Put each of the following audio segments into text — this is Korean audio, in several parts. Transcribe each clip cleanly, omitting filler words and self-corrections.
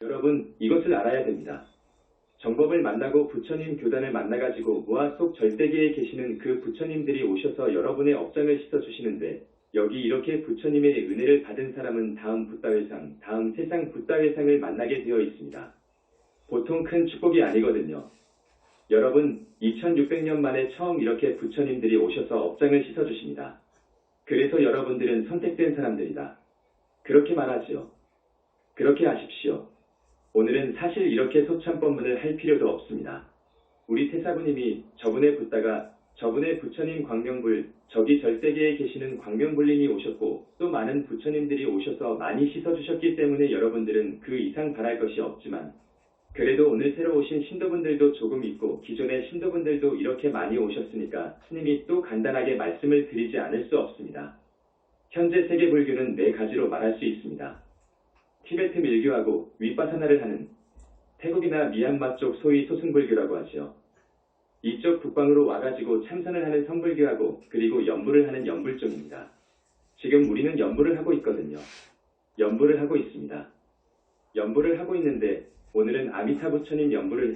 여러분, 이것을 알아야 됩니다. 정법을 만나고 부처님 교단을 만나가지고 무아 속 절대계에 계시는 그 부처님들이 오셔서 여러분의 업장을 씻어주시는데 여기 이렇게 부처님의 은혜를 받은 사람은 다음 붓다회상, 다음 세상 붓다회상을 만나게 되어 있습니다. 보통 큰 축복이 아니거든요. 여러분, 2600년 만에 처음 이렇게 부처님들이 오셔서 업장을 씻어주십니다. 그래서 여러분들은 선택된 사람들이다. 그렇게 말하지요. 그렇게 아십시오. 오늘은 사실 이렇게 소참법문을 할 필요도 없습니다. 우리 태사부님이 저분의 붓다가 저분의 부처님 광명불, 저기 절대계에 계시는 광명불님이 오셨고 또 많은 부처님들이 오셔서 많이 씻어주셨기 때문에 여러분들은 그 이상 바랄 것이 없지만 그래도 오늘 새로 오신 신도분들도 조금 있고 기존의 신도분들도 이렇게 많이 오셨으니까 스님이 또 간단하게 말씀을 드리지 않을 수 없습니다. 현재 세계 불교는 네 가지로 말할 수 있습니다. 티베트 밀교하고 윗바사나를 하는 태국이나 미얀마 쪽 소위 소승불교라고 하죠. 이쪽 북방으로 와가지고 참선을 하는 선불교하고 그리고 연불을 하는 연불쪽입니다. 지금 우리는 연불을 하고 있거든요. 연불을 하고 있습니다. 연불을 하고 있는데 오늘은 아미타 부처님 연불을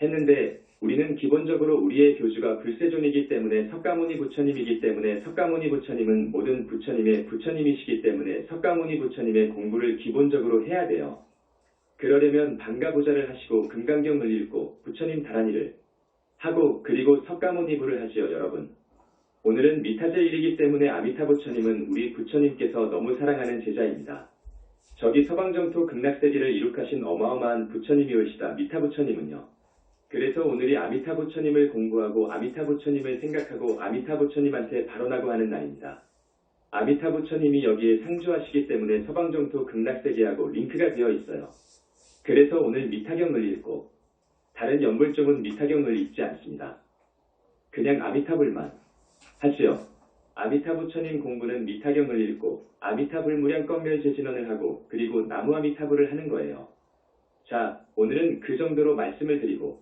했는데 우리는 기본적으로 우리의 교주가 불세존이기 때문에 석가모니 부처님이기 때문에 석가모니 부처님은 모든 부처님의 부처님이시기 때문에 석가모니 부처님의 공부를 기본적으로 해야 돼요. 그러려면 방가부자를 하시고 금강경을 읽고 부처님 다란이를 하고 그리고 석가모니부를 하지요. 여러분. 오늘은 미타제일이기 때문에 아미타 부처님은 우리 부처님께서 너무 사랑하는 제자입니다. 저기 서방정토 극락세계를 이룩하신 어마어마한 부처님이 오시다. 미타 부처님은요. 그래서 오늘이 아미타 부처님을 공부하고 아미타 부처님을 생각하고 아미타 부처님한테 발언하고 하는 날입니다. 아미타 부처님이 여기에 상주하시기 때문에 서방정토 극락세계하고 링크가 되어 있어요. 그래서 오늘 미타경을 읽고 다른 연불종은 미타경을 읽지 않습니다. 그냥 아미타불만 하지요. 아미타 부처님 공부는 미타경을 읽고 아미타불 무량 껌멸제진언을 하고 그리고 나무 아미타불을 하는 거예요. 자, 오늘은 그 정도로 말씀을 드리고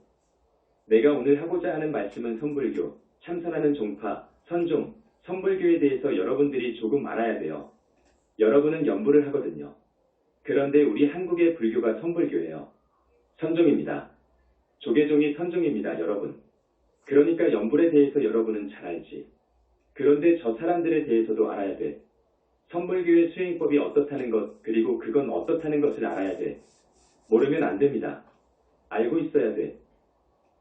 내가 오늘 하고자 하는 말씀은 선불교, 참선하는 종파, 선종, 선불교에 대해서 여러분들이 조금 알아야 돼요. 여러분은 연불을 하거든요. 그런데 우리 한국의 불교가 선불교예요. 선종입니다. 조계종이 선종입니다. 여러분. 그러니까 연불에 대해서 여러분은 잘 알지. 그런데 저 사람들에 대해서도 알아야 돼. 선불교의 수행법이 어떻다는 것, 그리고 그건 어떻다는 것을 알아야 돼. 모르면 안 됩니다. 알고 있어야 돼.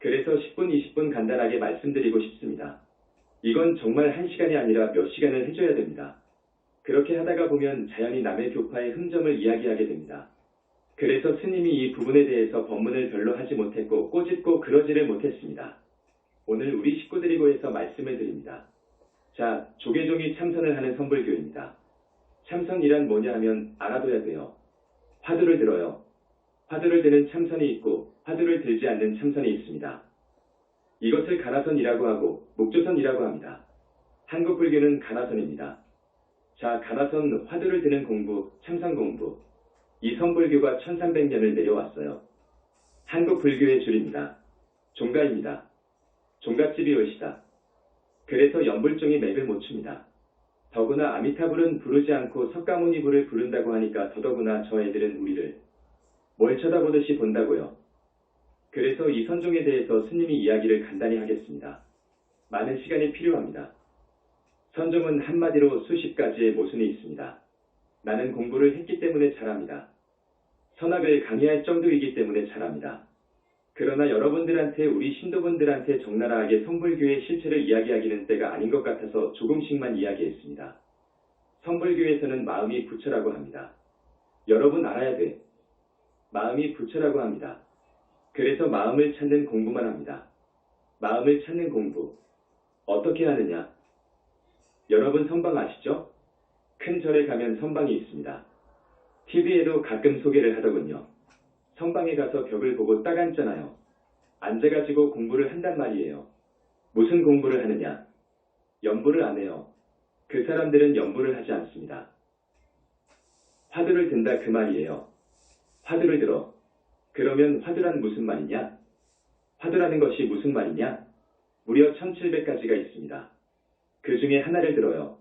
그래서 10분, 20분 간단하게 말씀드리고 싶습니다. 이건 정말 1시간이 아니라 몇 시간을 해줘야 됩니다. 그렇게 하다가 보면 자연히 남의 교파의 흠점을 이야기하게 됩니다. 그래서 스님이 이 부분에 대해서 법문을 별로 하지 못했고 꼬집고 그러지를 못했습니다. 오늘 우리 식구들이고 해서 말씀을 드립니다. 자, 조계종이 참선을 하는 선불교입니다. 참선이란 뭐냐 하면 알아둬야 돼요. 화두를 들어요. 화두를 드는 참선이 있고 화두를 들지 않는 참선이 있습니다. 이것을 가나선이라고 하고 목조선이라고 합니다. 한국 불교는 가나선입니다. 자, 가나선 화두를 드는 공부, 참선 공부. 이 선불교가 1300년을 내려왔어요. 한국 불교의 줄입니다. 종가입니다. 종갓집이 오시다. 그래서 연불종이 맥을 못 춥니다. 더구나 아미타불은 부르지 않고 석가모니불을 부른다고 하니까 더더구나 저 애들은 우리를 뭘 쳐다보듯이 본다고요. 그래서 이 선종에 대해서 스님이 이야기를 간단히 하겠습니다. 많은 시간이 필요합니다. 선종은 한마디로 수십 가지의 모순이 있습니다. 나는 공부를 했기 때문에 잘합니다. 선악을 강의할 정도이기 때문에 잘합니다. 그러나 여러분들한테 우리 신도분들한테 적나라하게 선불교의 실체를 이야기하기는 때가 아닌 것 같아서 조금씩만 이야기했습니다. 선불교에서는 마음이 부처라고 합니다. 여러분 알아야 돼. 마음이 부처라고 합니다. 그래서 마음을 찾는 공부만 합니다. 마음을 찾는 공부. 어떻게 하느냐? 여러분 선방 아시죠? 큰 절에 가면 선방이 있습니다. TV에도 가끔 소개를 하더군요. 선방에 가서 벽을 보고 딱 앉잖아요. 앉아가지고 공부를 한단 말이에요. 무슨 공부를 하느냐? 연불을 안 해요. 그 사람들은 연불을 하지 않습니다. 화두를 든다 그 말이에요. 화두를 들어. 그러면 화두란 무슨 말이냐? 화두라는 것이 무슨 말이냐? 무려 1700가지가 있습니다. 그 중에 하나를 들어요.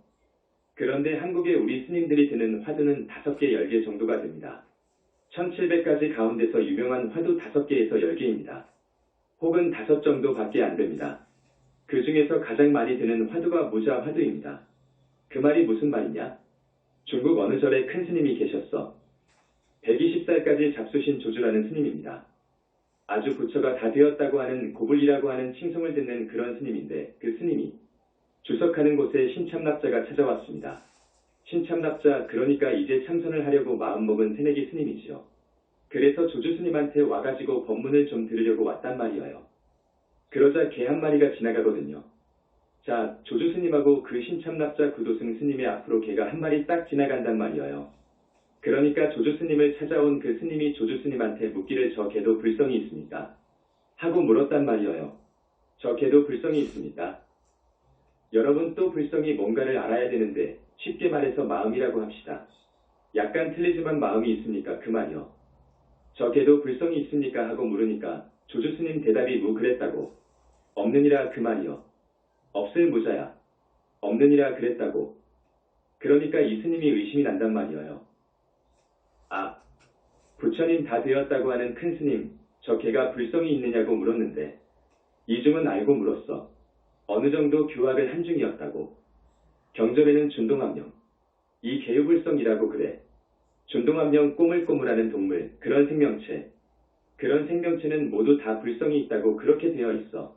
그런데 한국에 우리 스님들이 드는 화두는 5개, 10개 정도가 됩니다. 1700가지 가운데서 유명한 화두 5개에서 10개입니다. 혹은 5 정도밖에 안 됩니다. 그 중에서 가장 많이 드는 화두가 무자 화두입니다. 그 말이 무슨 말이냐? 중국 어느 절에 큰 스님이 계셨어. 120살까지 잡수신 조주라는 스님입니다. 아주 부처가 다 되었다고 하는 고불이라고 하는 칭송을 듣는 그런 스님인데 그 스님이 주석하는 곳에 신참납자가 찾아왔습니다. 신참납자 그러니까 이제 참선을 하려고 마음먹은 새내기 스님이지요. 그래서 조주 스님한테 와가지고 법문을 좀 들으려고 왔단 말이에요. 그러자 개 한 마리가 지나가거든요. 자, 조주 스님하고 그 신참납자 구도승 스님의 앞으로 개가 한 마리 딱 지나간단 말이에요. 그러니까 조주 스님을 찾아온 그 스님이 조주 스님한테 묻기를 저 개도 불성이 있습니까? 하고 물었단 말이에요. 저 개도 불성이 있습니까? 여러분 또 불성이 뭔가를 알아야 되는데 쉽게 말해서 마음이라고 합시다. 약간 틀리지만 마음이 있습니까? 그 말이요. 저 개도 불성이 있습니까? 하고 물으니까 조주 스님 대답이 그랬다고. 없느니라 그 말이요. 없을 무자야. 없느니라 그랬다고. 그러니까 이 스님이 의심이 난단 말이에요. 아, 부처님 다 되었다고 하는 큰 스님, 저 개가 불성이 있느냐고 물었는데 이중은 알고 물었어. 어느 정도 교학을 한 중이었다고. 경전에는 준동암령, 이 개유불성이라고 그래. 준동암령 꼬물꼬물하는 동물, 그런 생명체는 모두 다 불성이 있다고 그렇게 되어 있어.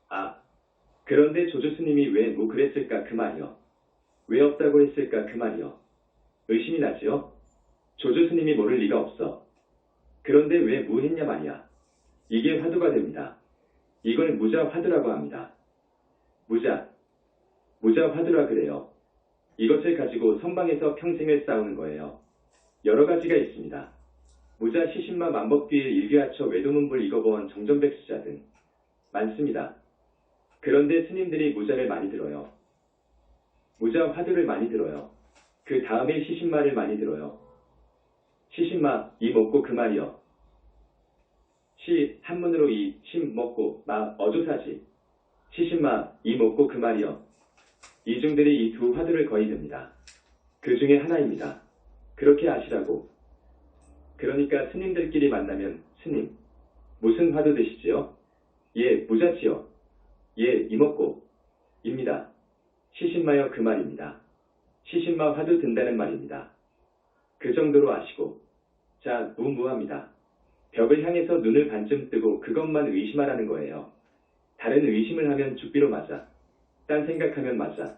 아, 그런데 조주 스님이 왜 그랬을까 그 말이요. 왜 없다고 했을까 그 말이요. 의심이 나지요? 조주 스님이 모를 리가 없어. 그런데 왜 했냐 말이야. 이게 화두가 됩니다. 이걸 무자 화두라고 합니다. 무자 화두라 그래요. 이것을 가지고 선방에서 평생을 싸우는 거예요. 여러 가지가 있습니다. 무자 시신마 만법귀일 일귀하처 외도문불 이거보원 정전백수자 등 많습니다. 그런데 스님들이 무자를 많이 들어요. 무자 화두를 많이 들어요. 그 다음에 시신마를 많이 들어요. 시신마, 이 먹고 그 말이요. 시, 한문으로 이, 심, 먹고, 마, 어조사지. 시신마, 이 먹고 그 말이요. 이중들이 이 두 화두를 거의 듭니다. 그 중에 하나입니다. 그렇게 아시라고. 그러니까 스님들끼리 만나면 스님, 무슨 화두 드시지요? 예, 무자지요. 예, 이먹고, 입니다. 시신마여 그 말입니다. 시신마 화두 든다는 말입니다. 그 정도로 아시고. 자, 무합니다. 벽을 향해서 눈을 반쯤 뜨고 그것만 의심하라는 거예요. 다른 의심을 하면 죽비로 맞아. 딴 생각하면 맞아.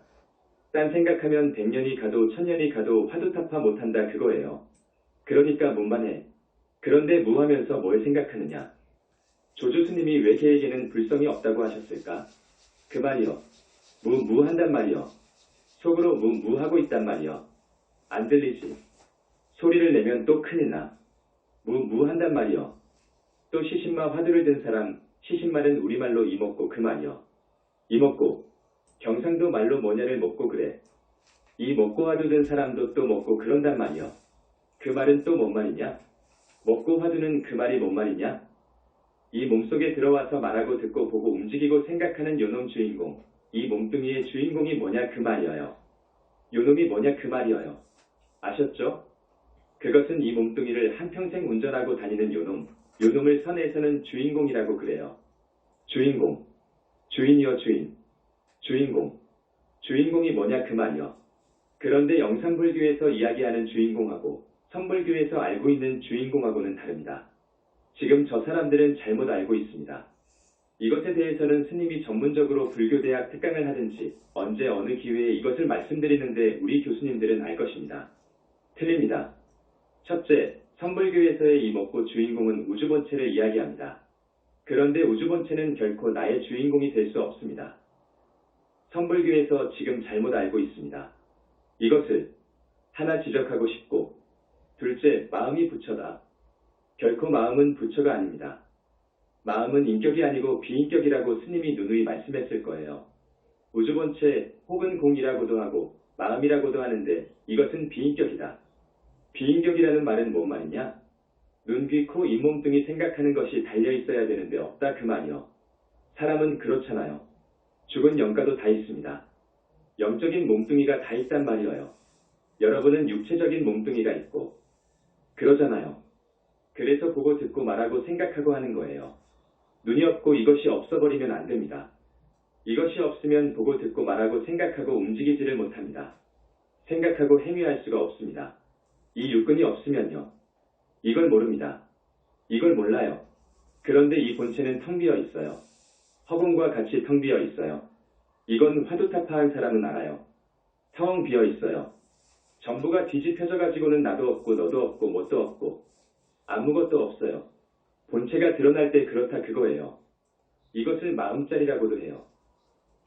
딴 생각하면 100년이 가도 1000년이 가도 화두타파 못한다 그거예요. 그러니까 무만 해. 그런데 무하면서 뭘 생각하느냐. 조주 스님이 왜 개에게는 불성이 없다고 하셨을까? 그 말이요. 무한단 말이요. 속으로 무하고 있단 말이요. 안 들리지. 소리를 내면 또 큰일 나. 무한단 말이요. 또 시신마 화두를 든 사람, 시신말은 우리말로 이먹고 그 말이요. 이먹고, 경상도 말로 뭐냐를 먹고 그래. 이 먹고 화두 든 사람도 또 먹고 그런단 말이요. 그 말은 또 뭔 말이냐? 먹고 화두는 그 말이 뭔 말이냐? 이 몸속에 들어와서 말하고 듣고 보고 움직이고 생각하는 요놈 주인공, 이 몸뚱이의 주인공이 뭐냐 그 말이어요. 요놈이 뭐냐 그 말이어요. 아셨죠? 그것은 이 몸뚱이를 한평생 운전하고 다니는 요놈을 선에서는 주인공이라고 그래요. 주인공, 주인이여 주인, 주인공이 뭐냐 그 말이요. 그런데 영상불교에서 이야기하는 주인공하고 선불교에서 알고 있는 주인공하고는 다릅니다. 지금 저 사람들은 잘못 알고 있습니다. 이것에 대해서는 스님이 전문적으로 불교대학 특강을 하든지 언제 어느 기회에 이것을 말씀드리는데 우리 교수님들은 알 것입니다. 틀립니다. 첫째, 선불교에서의 이 먹고 주인공은 우주본체를 이야기합니다. 그런데 우주본체는 결코 나의 주인공이 될 수 없습니다. 선불교에서 지금 잘못 알고 있습니다. 이것을 하나 지적하고 싶고, 둘째, 마음이 부처다. 결코 마음은 부처가 아닙니다. 마음은 인격이 아니고 비인격이라고 스님이 누누이 말씀했을 거예요. 우주본체 혹은 공이라고도 하고 마음이라고도 하는데 이것은 비인격이다. 비인격이라는 말은 뭔 말이냐? 눈, 귀, 코, 잇몸등이 생각하는 것이 달려있어야 되는데 없다 그 말이요. 사람은 그렇잖아요. 죽은 영가도 다 있습니다. 영적인 몸뚱이가 다 있단 말이에요. 여러분은 육체적인 몸뚱이가 있고 그러잖아요. 그래서 보고 듣고 말하고 생각하고 하는 거예요. 눈이 없고 이것이 없어버리면 안 됩니다. 이것이 없으면 보고 듣고 말하고 생각하고 움직이지를 못합니다. 생각하고 행위할 수가 없습니다. 이 육근이 없으면요. 이걸 모릅니다. 이걸 몰라요. 그런데 이 본체는 텅 비어 있어요. 허공과 같이 텅 비어 있어요. 이건 화두타파한 사람은 알아요. 텅 비어 있어요. 전부가 뒤집혀져 가지고는 나도 없고 너도 없고 뭣도 없고 아무것도 없어요. 본체가 드러날 때 그렇다 그거예요. 이것을 마음자리라고도 해요.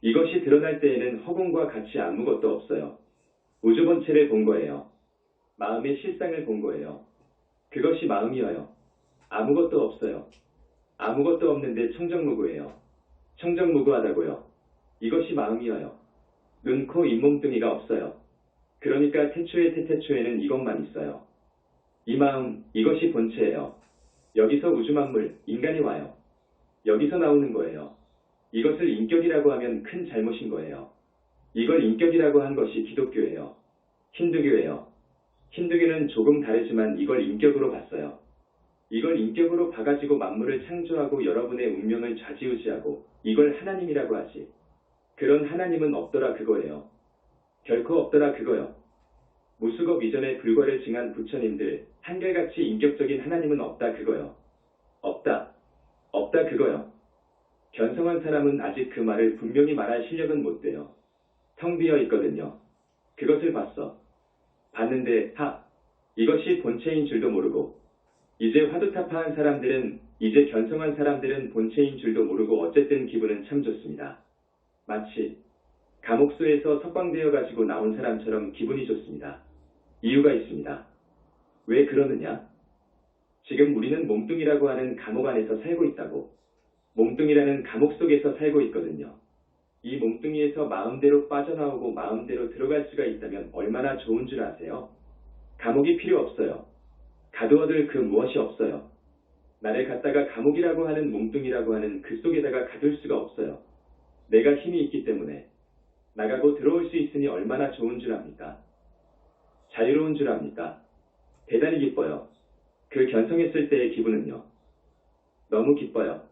이것이 드러날 때에는 허공과 같이 아무것도 없어요. 우주 본체를 본 거예요. 마음의 실상을 본 거예요. 그것이 마음이어요. 아무것도 없어요. 아무것도 없는데 청정무구예요. 청정무구하다고요. 이것이 마음이어요. 눈, 코, 잇몸뚱이가 없어요. 그러니까 태초의 태태초에는 이것만 있어요. 이 마음, 이것이 본체예요. 여기서 우주만물, 인간이 와요. 여기서 나오는 거예요. 이것을 인격이라고 하면 큰 잘못인 거예요. 이걸 인격이라고 한 것이 기독교예요. 힌두교예요. 힌두교는 조금 다르지만 이걸 인격으로 봤어요. 이걸 인격으로 봐가지고 만물을 창조하고 여러분의 운명을 좌지우지하고 이걸 하나님이라고 하지. 그런 하나님은 없더라 그거예요. 결코 없더라 그거요. 무수겁 이전에 불과를 증한 부처님들 한결같이 인격적인 하나님은 없다 그거요. 없다. 없다 그거요. 견성한 사람은 아직 그 말을 분명히 말할 실력은 못 돼요. 텅 비어 있거든요. 그것을 봤어. 봤는데 이것이 본체인 줄도 모르고 이제 화두타파한 사람들은 이제 견성한 사람들은 본체인 줄도 모르고 어쨌든 기분은 참 좋습니다. 마치 감옥소에서 석방되어 가지고 나온 사람처럼 기분이 좋습니다. 이유가 있습니다. 왜 그러느냐? 지금 우리는 몸뚱이라고 하는 감옥 안에서 살고 있다고. 몸뚱이라는 감옥 속에서 살고 있거든요. 이 몸뚱이에서 마음대로 빠져나오고 마음대로 들어갈 수가 있다면 얼마나 좋은 줄 아세요? 감옥이 필요 없어요. 가두어둘 그 무엇이 없어요. 나를 갖다가 감옥이라고 하는 몸뚱이라고 하는 그 속에다가 가둘 수가 없어요. 내가 힘이 있기 때문에 나가고 들어올 수 있으니 얼마나 좋은 줄 압니까? 자유로운 줄 압니까? 대단히 기뻐요. 그 견성했을 때의 기분은요. 너무 기뻐요.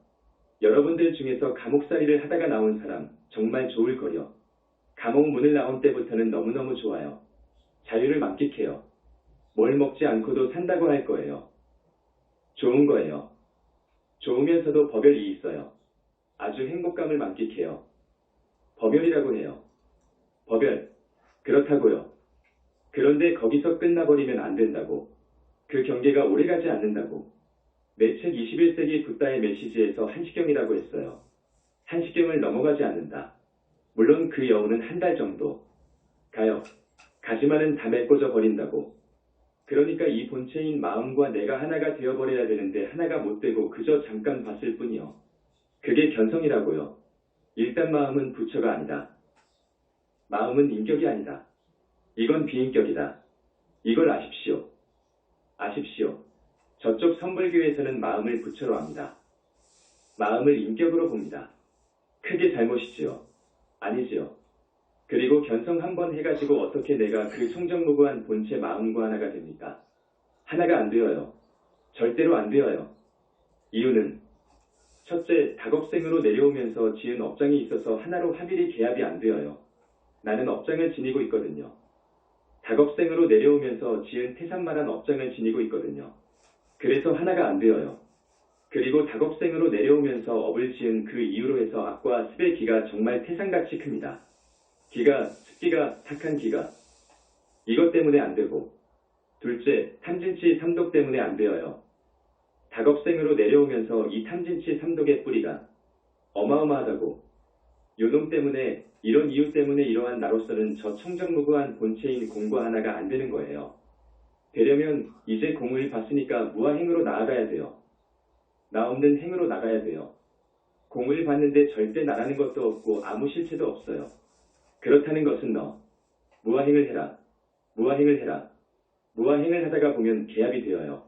여러분들 중에서 감옥살이를 하다가 나온 사람 정말 좋을 거요. 감옥 문을 나온 때부터는 너무너무 좋아요. 자유를 만끽해요. 뭘 먹지 않고도 산다고 할 거예요. 좋은 거예요. 좋으면서도 법열이 있어요. 아주 행복감을 만끽해요. 법열이라고 해요. 법열. 그렇다고요. 그런데 거기서 끝나버리면 안 된다고. 그 경계가 오래가지 않는다고. 내 책 21세기 붓다의 메시지에서 한시경이라고 했어요. 한시경을 넘어가지 않는다. 물론 그 여우는 한 달 정도 가요. 가지만은 다 메꿔져 버린다고. 그러니까 이 본체인 마음과 내가 하나가 되어버려야 되는데 하나가 못 되고 그저 잠깐 봤을 뿐이요. 그게 견성이라고요. 일단 마음은 부처가 아니다. 마음은 인격이 아니다. 이건 비인격이다. 이걸 아십시오. 아십시오. 저쪽 선불교에서는 마음을 부처로 합니다. 마음을 인격으로 봅니다. 크게 잘못이지요. 아니지요. 그리고 견성 한번 해가지고 어떻게 내가 그 청정무구한 본체 마음과 하나가 됩니까? 하나가 안 되어요. 절대로 안 되어요. 이유는 첫째, 닭업생으로 내려오면서 지은 업장이 있어서 하나로 합일이 개합이 안 되어요. 나는 업장을 지니고 있거든요. 닭업생으로 내려오면서 지은 태산말한 업장을 지니고 있거든요. 그래서 하나가 안 되어요. 그리고 닭업생으로 내려오면서 업을 지은 그 이유로 해서 악과 습의 기가 정말 태산같이 큽니다. 기가, 습기가, 탁한 기가. 이것 때문에 안 되고. 둘째, 탐진치 삼독 때문에 안 되어요. 닭업생으로 내려오면서 이 탐진치 삼독의 뿌리가 어마어마하다고. 요놈 때문에, 이런 이유 때문에 이러한 나로서는 저 청정무구한 본체인 공과 하나가 안 되는 거예요. 되려면 이제 공을 봤으니까 무아행으로 나아가야 돼요. 나 없는 행으로 나가야 돼요. 공을 봤는데 절대 나라는 것도 없고 아무 실체도 없어요. 그렇다는 것은 너 무아행을 해라. 무아행을 해라. 무아행을 하다가 보면 개합이 되어요.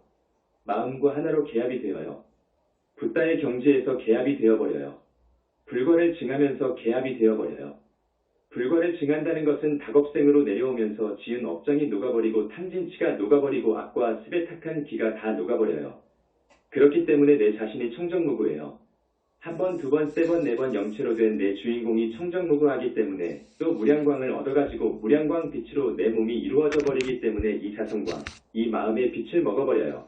마음과 하나로 개합이 되어요. 붓다의 경지에서 개합이 되어버려요. 불과를 증하면서 개합이 되어버려요. 불과를 증한다는 것은 닭업생으로 내려오면서 지은 업장이 녹아버리고 탕진치가 녹아버리고 악과 습에 탁한 기가 다 녹아버려요. 그렇기 때문에 내 자신이 청정무구예요. 한 번, 두 번, 세 번, 네 번 영체로 된 내 주인공이 청정무구하기 때문에 또 무량광을 얻어가지고 무량광 빛으로 내 몸이 이루어져 버리기 때문에 이 자성광, 이 마음의 빛을 먹어버려요.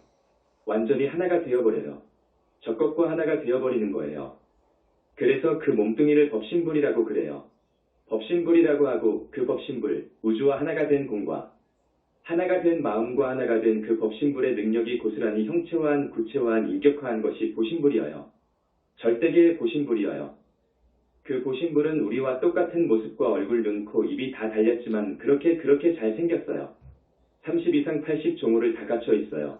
완전히 하나가 되어버려요. 적것과 하나가 되어버리는 거예요. 그래서 그 몸뚱이를 법신불이라고 그래요. 법신불이라고 하고 그 법신불, 우주와 하나가 된 공과 하나가 된 마음과 하나가 된 그 법신불의 능력이 고스란히 형체화한 구체화한 인격화한 것이 보신불이어요. 절대계의 보신불이어요. 그 보신불은 우리와 똑같은 모습과 얼굴, 눈, 코, 입이 다 달렸지만 그렇게 잘 생겼어요. 30 이상 80 종호를 다 갖춰 있어요.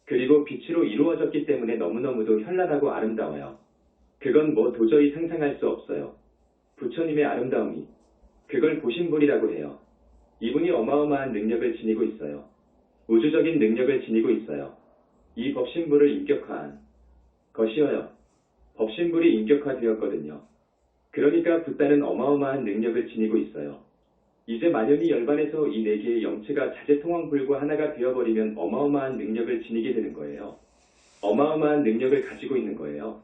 그리고 빛으로 이루어졌기 때문에 너무너무도 현란하고 아름다워요. 그건 뭐 도저히 상상할 수 없어요. 부처님의 아름다움이. 그걸 보신불이라고 해요. 이분이 어마어마한 능력을 지니고 있어요. 우주적인 능력을 지니고 있어요. 이 법신불을 인격화한 것이어요. 법신불이 인격화되었거든요. 그러니까 붓다는 어마어마한 능력을 지니고 있어요. 이제 만연히 열반해서 이 네 개의 영체가 자재통황불과 하나가 되어버리면 어마어마한 능력을 지니게 되는 거예요. 어마어마한 능력을 가지고 있는 거예요.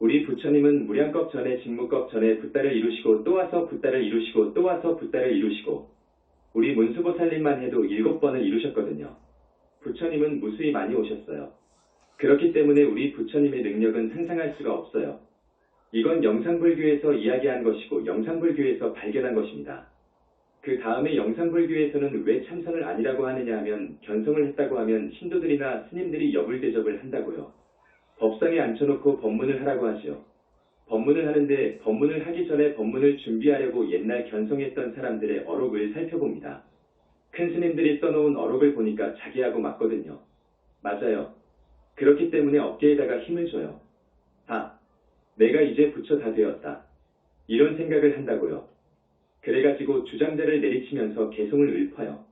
우리 부처님은 무량겁 전에 직무겁 전에 붓다를 이루시고 또 와서 붓다를 이루시고 또 와서 붓다를 이루시고 우리 문수보살님만 해도 7번을 이루셨거든요. 부처님은 무수히 많이 오셨어요. 그렇기 때문에 우리 부처님의 능력은 상상할 수가 없어요. 이건 영상불교에서 이야기한 것이고 영상불교에서 발견한 것입니다. 그 다음에 영상불교에서는 왜 참선을 아니라고 하느냐 하면 견성을 했다고 하면 신도들이나 스님들이 여불대접을 한다고요. 법상에 앉혀놓고 법문을 하라고 하죠. 법문을 하는데 법문을 하기 전에 법문을 준비하려고 옛날 견성했던 사람들의 어록을 살펴봅니다. 큰 스님들이 써놓은 어록을 보니까 자기하고 맞거든요. 맞아요. 그렇기 때문에 어깨에다가 힘을 줘요. 아, 내가 이제 부처 다 되었다. 이런 생각을 한다고요. 그래가지고 주장자를 내리치면서 개송을 읊어요.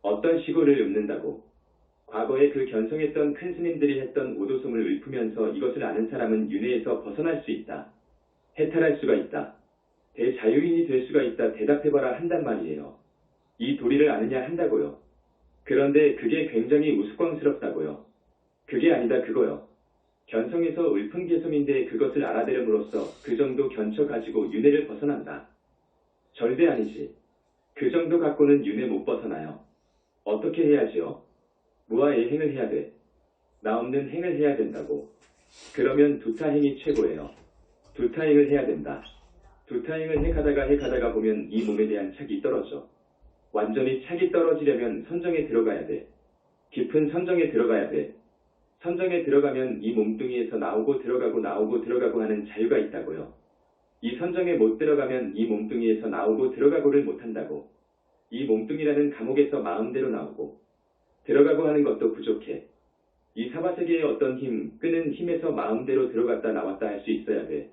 어떤 시고를 읊는다고. 과거에 그 견성했던 큰 스님들이 했던 오도송을 읊으면서 이것을 아는 사람은 윤회에서 벗어날 수 있다. 해탈할 수가 있다. 대자유인이 될 수가 있다. 대답해봐라 한단 말이에요. 이 도리를 아느냐 한다고요. 그런데 그게 굉장히 우스꽝스럽다고요. 그게 아니다 그거요. 견성에서 읊은 개송인데 그것을 알아들음으로써 그 정도 견쳐가지고 윤회를 벗어난다. 절대 아니지. 그 정도 갖고는 윤회 못 벗어나요. 어떻게 해야지요? 무아예행을 해야 돼. 나 없는 행을 해야 된다고. 그러면 두타행이 최고예요. 두타행을 해야 된다. 두타행을 해가다가 보면 이 몸에 대한 착이 떨어져. 완전히 착이 떨어지려면 선정에 들어가야 돼. 깊은 선정에 들어가야 돼. 선정에 들어가면 이 몸뚱이에서 나오고 들어가고 하는 자유가 있다고요. 이 선정에 못 들어가면 이 몸뚱이에서 나오고 들어가고를 못한다고. 이 몸뚱이라는 감옥에서 마음대로 나오고 들어가고 하는 것도 부족해. 이 사바세계의 어떤 힘, 끄는 힘에서 마음대로 들어갔다 나왔다 할 수 있어야 돼.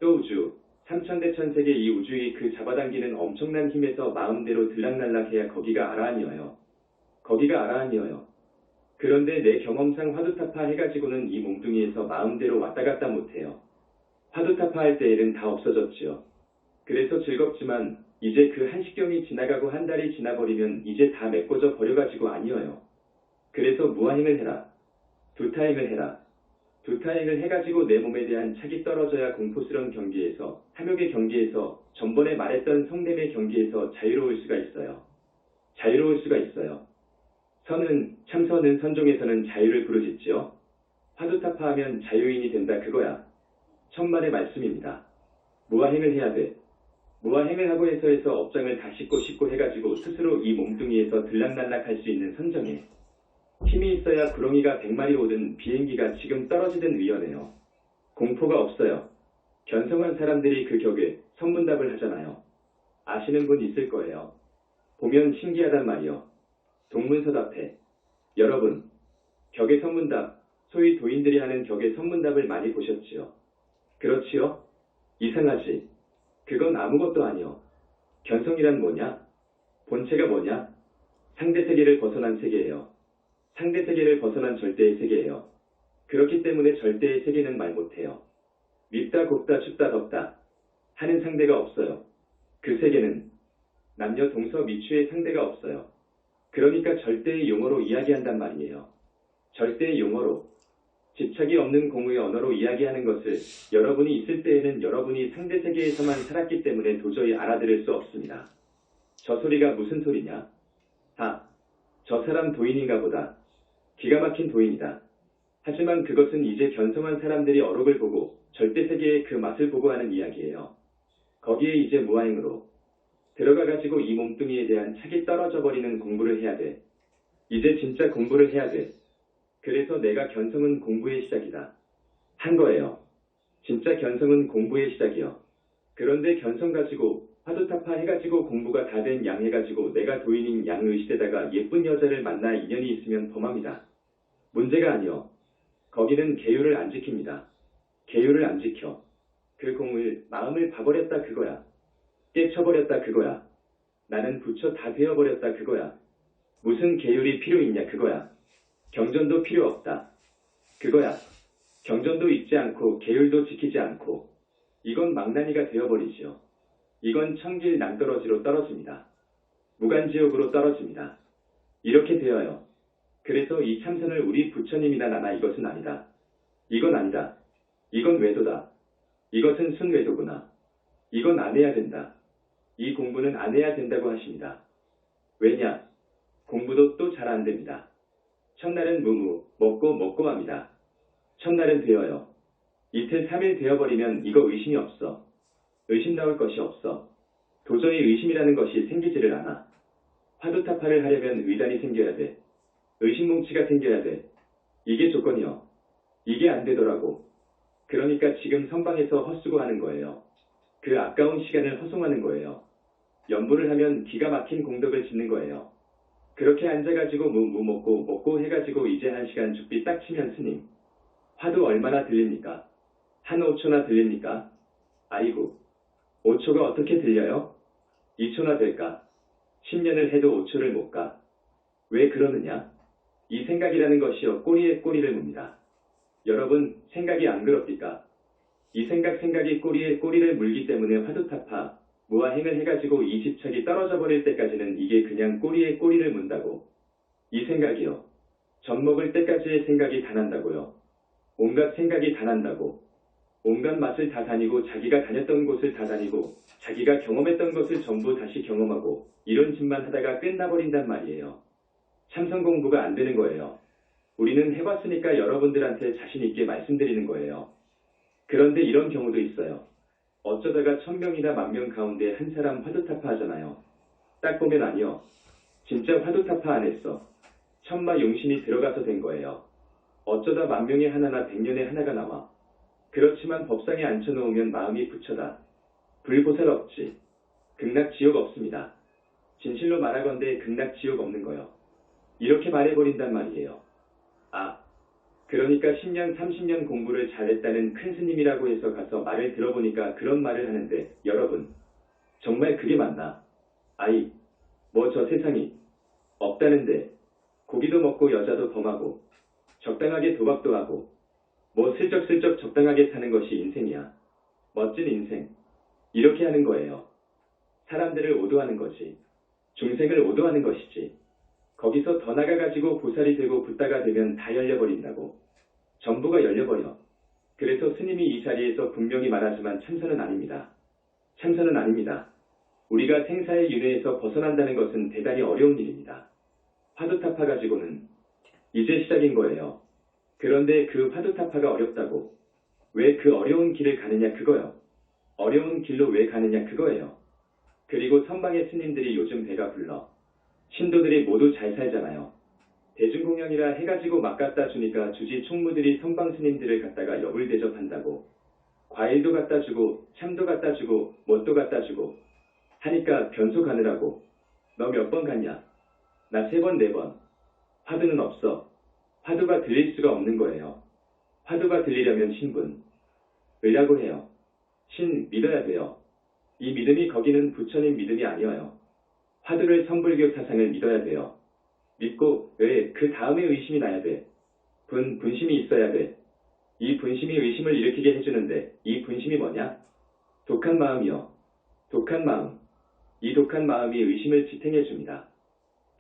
또 우주, 삼천대천세계 이 우주의 그 잡아당기는 엄청난 힘에서 마음대로 들락날락해야 거기가 아라한이어요. 거기가 아라한이어요. 그런데 내 경험상 화두타파 해가지고는 이 몸뚱이에서 마음대로 왔다 갔다 못해요. 화두타파 할 때 일은 다 없어졌지요. 그래서 즐겁지만 이제 그 한시경이 지나가고 한 달이 지나버리면 이제 다 메꿔져 버려가지고 아니어요. 그래서 무아행을 해라. 두타행을 해라. 두타행을 해가지고 내 몸에 대한 착이 떨어져야 공포스러운 경계에서, 탐욕의 경계에서, 전번에 말했던 성냄의 경계에서 자유로울 수가 있어요. 자유로울 수가 있어요. 참선은 선종에서는 자유를 부르짖지요. 화두타파하면 자유인이 된다 그거야. 천만의 말씀입니다. 무아행을 해야 돼. 무아행을 하고 해서 업장을 다 씻고 해가지고 스스로 이 몸뚱이에서 들락날락 할 수 있는 선정에 힘이 있어야 구렁이가 100마리 오든 비행기가 지금 떨어지든 위험해요. 공포가 없어요. 견성한 사람들이 그 격에 선문답을 하잖아요. 아시는 분 있을 거예요. 보면 신기하단 말이요. 동문서답해. 여러분, 격의 선문답, 소위 도인들이 하는 격의 선문답을 많이 보셨지요? 그렇지요? 이상하지? 그건 아무것도 아니요. 견성이란 뭐냐? 본체가 뭐냐? 상대세계를 벗어난 세계예요. 상대세계를 벗어난 절대의 세계예요. 그렇기 때문에 절대의 세계는 말 못해요. 밉다 곱다 춥다 덥다 하는 상대가 없어요. 그 세계는 남녀 동서미취의 상대가 없어요. 그러니까 절대의 용어로 이야기한단 말이에요. 절대의 용어로. 집착이 없는 공의 언어로 이야기하는 것을 여러분이 있을 때에는 여러분이 상대 세계에서만 살았기 때문에 도저히 알아들을 수 없습니다. 저 소리가 무슨 소리냐? 저 사람 도인인가 보다. 기가 막힌 도인이다. 하지만 그것은 이제 견성한 사람들이 어록을 보고 절대 세계의 그 맛을 보고 하는 이야기예요. 거기에 이제 무아행으로 들어가가지고 이 몸뚱이에 대한 착이 떨어져 버리는 공부를 해야 돼. 이제 진짜 공부를 해야 돼. 그래서 내가 견성은 공부의 시작이다. 한 거예요. 진짜 견성은 공부의 시작이요. 그런데 견성 가지고 화두타파 해가지고 공부가 다 된 양 해가지고 내가 도인인 양 의시되다가 예쁜 여자를 만나 인연이 있으면 범합니다. 문제가 아니요. 거기는 계율을 안 지킵니다. 계율을 안 지켜. 그 공을 마음을 봐버렸다 그거야. 깨쳐버렸다 그거야. 나는 부처 다 되어버렸다 그거야. 무슨 계율이 필요 있냐 그거야. 경전도 필요 없다. 그거야. 경전도 읽지 않고 계율도 지키지 않고 이건 망나니가 되어버리지요. 이건 청길 낭떠러지로 떨어집니다. 무간지옥으로 떨어집니다. 이렇게 되어요. 그래서 이 참선을 우리 부처님이나 나나 이것은 아니다. 이건 아니다. 이건 외도다. 이것은 순외도구나. 이건 안 해야 된다. 이 공부는 안 해야 된다고 하십니다. 왜냐? 공부도 또 잘 안 됩니다. 첫날은 무무, 먹고 합니다. 첫날은 되어요. 이틀 3일 되어버리면 이거 의심이 없어. 의심 나올 것이 없어. 도저히 의심이라는 것이 생기지를 않아. 화두타파를 하려면 의단이 생겨야 돼. 의심뭉치가 생겨야 돼. 이게 조건이요. 이게 안 되더라고. 그러니까 지금 선방에서 헛수고하는 거예요. 그 아까운 시간을 허송하는 거예요. 연부를 하면 기가 막힌 공덕을 짓는 거예요. 그렇게 앉아가지고 먹고 해가지고 이제 1시간 죽비 딱 치면 스님. 화두 얼마나 들립니까? 한 5초나 들립니까? 아이고. 5초가 어떻게 들려요? 2초나 될까? 10년을 해도 5초를 못 가. 왜 그러느냐? 이 생각이라는 것이요 꼬리에 꼬리를 묻니다. 여러분 생각이 안 그렇습니까? 이 생각이 꼬리에 꼬리를 물기 때문에 화두타파, 무아행을 해가지고 이 집착이 떨어져 버릴 때까지는 이게 그냥 꼬리에 꼬리를 문다고. 이 생각이요. 젖 먹을 때까지의 생각이 다 난다고요. 온갖 생각이 다 난다고. 온갖 맛을 다 다니고 자기가 다녔던 곳을 다 다니고 자기가 경험했던 것을 전부 다시 경험하고 이런 짓만 하다가 끝나버린단 말이에요. 참선 공부가 안 되는 거예요. 우리는 해봤으니까 여러분들한테 자신 있게 말씀드리는 거예요. 그런데 이런 경우도 있어요. 어쩌다가 1000명이나 10,000명 가운데 한 사람 화두타파 하잖아요. 딱 보면 아니요. 진짜 화두타파 안 했어. 천마 용신이 들어가서 된 거예요. 어쩌다 10,000명에 하나나 100년에 하나가 나와. 그렇지만 법상에 앉혀놓으면 마음이 부처다. 불보살 없지. 극락지옥 없습니다. 진실로 말하건대 극락지옥 없는 거요. 이렇게 말해버린단 말이에요. 그러니까 10년 30년 공부를 잘했다는 큰 스님이라고 해서 가서 말을 들어보니까 그런 말을 하는데 여러분 정말 그게 맞나? 뭐 저 세상이 없다는데 고기도 먹고 여자도 범하고 적당하게 도박도 하고 뭐 슬쩍슬쩍 적당하게 사는 것이 인생이야. 멋진 인생. 이렇게 하는 거예요. 사람들을 오도하는 거지. 중생을 오도하는 것이지. 거기서 더 나가가지고 보살이 되고 붓다가 되면 다 열려버린다고. 전부가 열려버려. 그래서 스님이 이 자리에서 분명히 말하지만 참선은 아닙니다. 참선은 아닙니다. 우리가 생사의 윤회에서 벗어난다는 것은 대단히 어려운 일입니다. 화두타파 가지고는 이제 시작인 거예요. 그런데 그 화두타파가 어렵다고. 왜 그 어려운 길을 가느냐 그거요. 어려운 길로 왜 가느냐 그거예요. 그리고 선방의 스님들이 요즘 배가 불러. 신도들이 모두 잘 살잖아요. 대중공양이라 해가지고 막 갖다 주니까 주지 총무들이 선방 스님들을 갖다가 여불 대접한다고. 과일도 갖다 주고 참도 갖다 주고 뭣도 갖다 주고 하니까 변소 가느라고. 너 몇 번 갔냐? 나 3번 4번. 화두는 없어. 화두가 들릴 수가 없는 거예요. 화두가 들리려면 신분. 의라고 해요. 신 믿어야 돼요. 이 믿음이 거기는 부처님 믿음이 아니어요. 화두를 선불교 사상을 믿어야 돼요. 믿고 왜 그 다음에 의심이 나야 돼. 분심이 있어야 돼. 이 분심이 의심을 일으키게 해주는데 이 분심이 뭐냐? 독한 마음이요. 독한 마음. 이 독한 마음이 의심을 지탱해줍니다.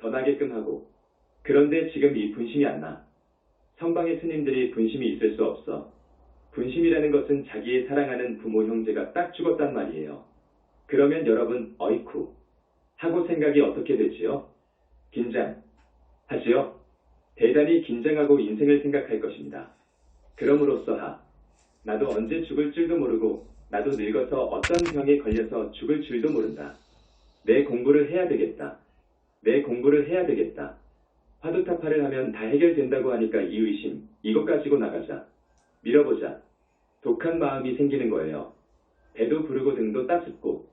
더 나게끔 하고. 그런데 지금 이 분심이 안 나. 선방의 스님들이 분심이 있을 수 없어. 분심이라는 것은 자기의 사랑하는 부모 형제가 딱 죽었단 말이에요. 그러면 여러분 어이쿠 하고 생각이 어떻게 되지요? 긴장 하지요? 대단히 긴장하고 인생을 생각할 것입니다. 그럼으로써 나도 언제 죽을 줄도 모르고 나도 늙어서 어떤 병에 걸려서 죽을 줄도 모른다. 내 공부를 해야 되겠다. 내 공부를 해야 되겠다. 화두타파를 하면 다 해결된다고 하니까 이 의심, 이것 가지고 나가자. 밀어보자. 독한 마음이 생기는 거예요. 배도 부르고 등도 따숩고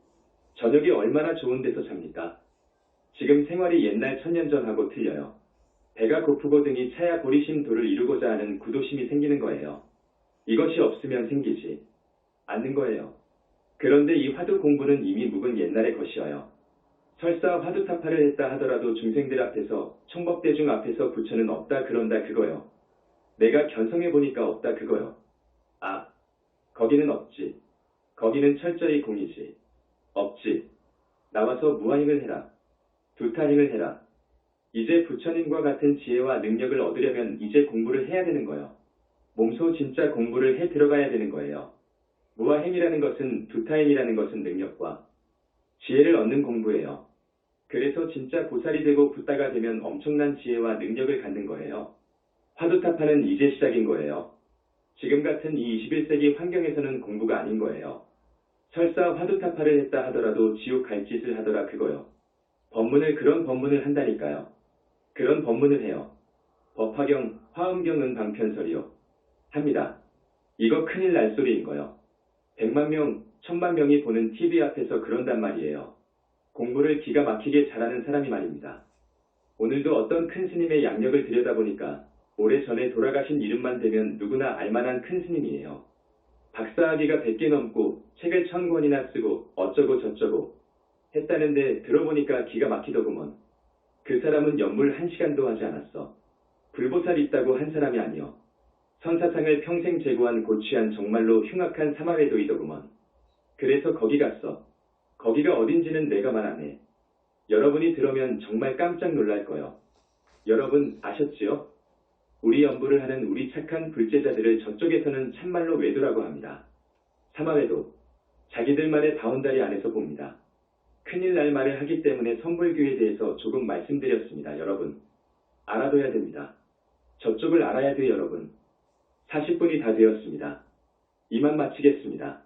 저녁이 얼마나 좋은 데서 잡니까? 지금 생활이 옛날 천년 전하고 틀려요. 배가 고프고 등이 차야 보리심 도를 이루고자 하는 구도심이 생기는 거예요. 이것이 없으면 생기지 않는 거예요. 그런데 이 화두 공부는 이미 묵은 옛날의 것이어요. 설사 화두타파를 했다 하더라도 중생들 앞에서 청법대중 앞에서 부처는 없다 그런다 그거요. 내가 견성해보니까 없다 그거요. 아, 거기는 없지. 거기는 철저히 공이지. 없지. 나와서 무아행을 해라. 두타행을 해라. 이제 부처님과 같은 지혜와 능력을 얻으려면 이제 공부를 해야 되는 거요. 몸소 진짜 공부를 해 들어가야 되는 거예요. 무아행이라는 것은 두타행이라는 것은 능력과 지혜를 얻는 공부예요. 그래서 진짜 보살이 되고 붓다가 되면 엄청난 지혜와 능력을 갖는 거예요. 화두타파는 이제 시작인 거예요. 지금 같은 이 21세기 환경에서는 공부가 아닌 거예요. 설사 화두타파를 했다 하더라도 지옥 갈 짓을 하더라 그거요. 그런 법문을 한다니까요. 그런 법문을 해요. 법화경, 화엄경은 방편설이요. 합니다. 이거 큰일 날 소리인 거요. 100만 명, 1000만 명이 보는 TV 앞에서 그런단 말이에요. 공부를 기가 막히게 잘하는 사람이 말입니다. 오늘도 어떤 큰 스님의 양력을 들여다보니까 오래전에 돌아가신 이름만 대면 누구나 알만한 큰 스님이에요. 박사학위가 100개 넘고 책을 1000권이나 쓰고 어쩌고 저쩌고 했다는데 들어보니까 기가 막히더구먼. 그 사람은 연물 1시간도 하지 않았어. 불보살 있다고 한 사람이 아니여. 선사상을 평생 제고한 고취한 정말로 흉악한 사마외도이더구먼. 그래서 거기 갔어. 거기가 어딘지는 내가 말 안 해. 여러분이 들으면 정말 깜짝 놀랄 거요. 여러분 아셨지요? 우리 연부를 하는 우리 착한 불제자들을 저쪽에서는 참말로 외도라고 합니다. 사마외도. 자기들만의 바운다리 안에서 봅니다. 큰일 날 말을 하기 때문에 선불교에 대해서 조금 말씀드렸습니다. 여러분 알아둬야 됩니다. 저쪽을 알아야 돼요 여러분. 40분이 다 되었습니다. 이만 마치겠습니다.